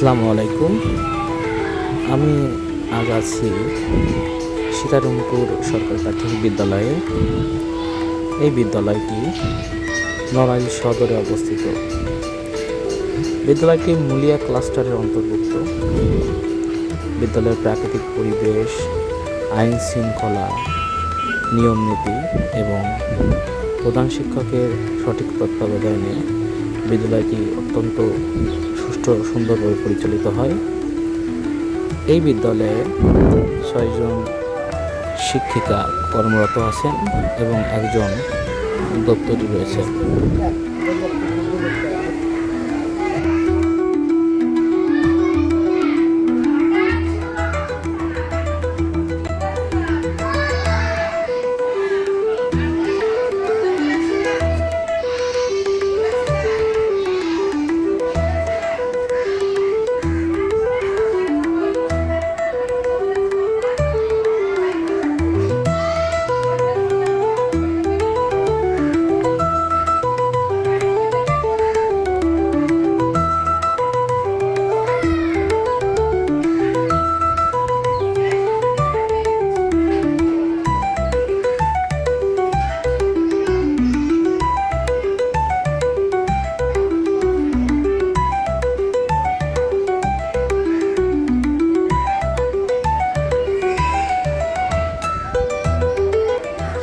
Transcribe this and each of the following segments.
আসসালামু আলাইকুম। আমি আজ আছি সীতারামপুর সরকারি প্রাথমিক বিদ্যালয়ে। এই বিদ্যালয়টি নড়াইল সদরে অবস্থিত। বিদ্যালয়টি মুলিয়া ক্লাস্টারের অন্তর্ভুক্ত। বিদ্যালয়ের প্রাকৃতিক পরিবেশ, আইন শৃঙ্খলা, নিয়ম নীতি এবং প্রধান শিক্ষকের সঠিক তত্ত্বাবধানে বিদ্যালয়টি অত্যন্ত সুন্দরভাবে পরিচালিত হয়। এই বিদ্যালয়ে 6 জন শিক্ষিকা কর্মরত আছেন এবং একজন দপ্তরি রয়েছে।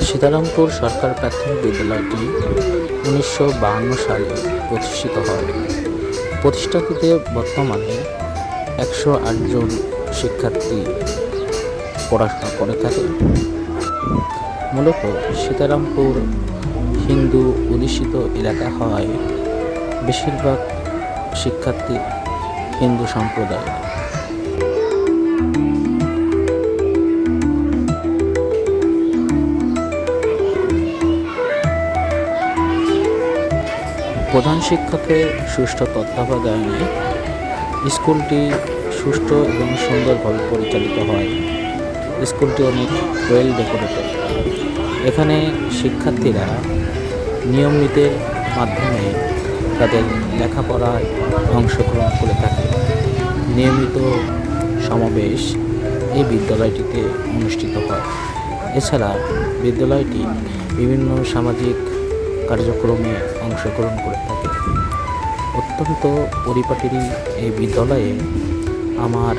সীতারামপুর সরকার প্রাথমিক বিদ্যালয়টি 1952 সালে প্রতিষ্ঠিত হয়। প্রতিষ্ঠাটিতে বর্তমানে 108 জন শিক্ষার্থী পড়াশোনা করে থাকে। মূলত সীতারামপুর হিন্দু অধ্যুষিত এলাকা হওয়ায় বেশিরভাগ শিক্ষার্থী হিন্দু সম্প্রদায়ের। প্রধান শিক্ষকের সুষ্ঠু তত্ত্বাবধানে স্কুলটি সুষ্ঠু এবং সুন্দরভাবে পরিচালিত হয়। স্কুলটি অনেক ওয়েল ডেকোরেটেড। এখানে শিক্ষার্থীরা নিয়ম নীতির মাধ্যমে তাদের লেখাপড়ায় অংশগ্রহণ করে থাকে। নিয়মিত সমাবেশ এই বিদ্যালয়টিতে অনুষ্ঠিত হয়। এছাড়া বিদ্যালয়টি বিভিন্ন সামাজিক কার্যক্রমে অংশগ্রহণ করে থাকে। অত্যন্ত পরিপাটি এই বিদ্যালয়ে আমার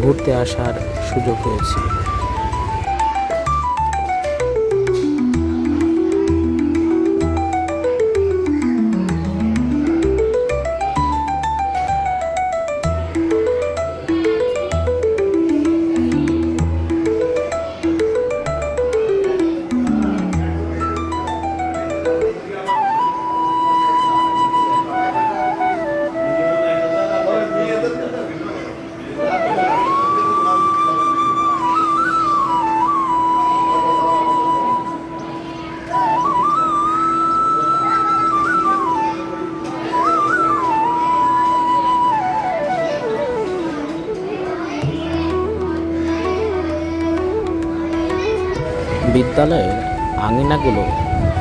ঘুরতে আসার সুযোগ হয়েছে। বিদ্যালয়ের আঙিনাগুলো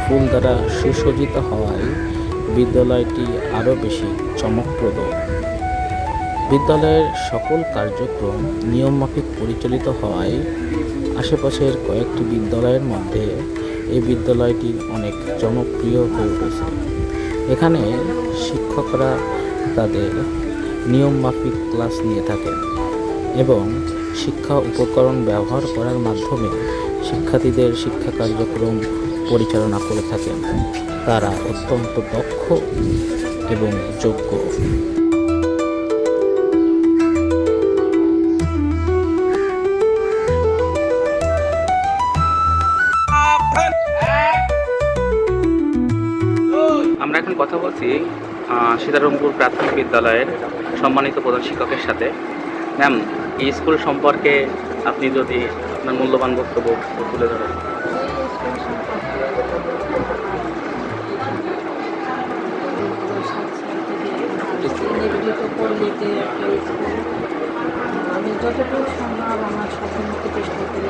ফুল দ্বারা সুসজ্জিত হওয়ায় বিদ্যালয়টি আরও বেশি চমকপ্রদ। বিদ্যালয়ের সকল কার্যক্রম নিয়মমাফিক পরিচালিত হওয়ায় আশেপাশের কয়েকটি বিদ্যালয়ের মধ্যে এই বিদ্যালয়টি অনেক জনপ্রিয় হয়ে উঠেছে। এখানে শিক্ষকরা তাদের নিয়মমাফিক ক্লাস নিয়ে থাকেন এবং শিক্ষা উপকরণ ব্যবহার করার মাধ্যমে শিক্ষার্থীদের শিক্ষা কার্যক্রম পরিচালনা করে থাকেন। তারা অত্যন্ত দক্ষ এবং যোগ্য। আমরা এখন কথা বলছি সীতারামপুর প্রাথমিক বিদ্যালয়ের সম্মানিত প্রধান শিক্ষকের সাথে। ম্যাম, এই স্কুল সম্পর্কে আপনি যদি আপনার মূল্যবান বক্তব্য তুলে ধরেন। আমি যতটুকু সম্ভব আমার সাধ্যমতো চেষ্টা করি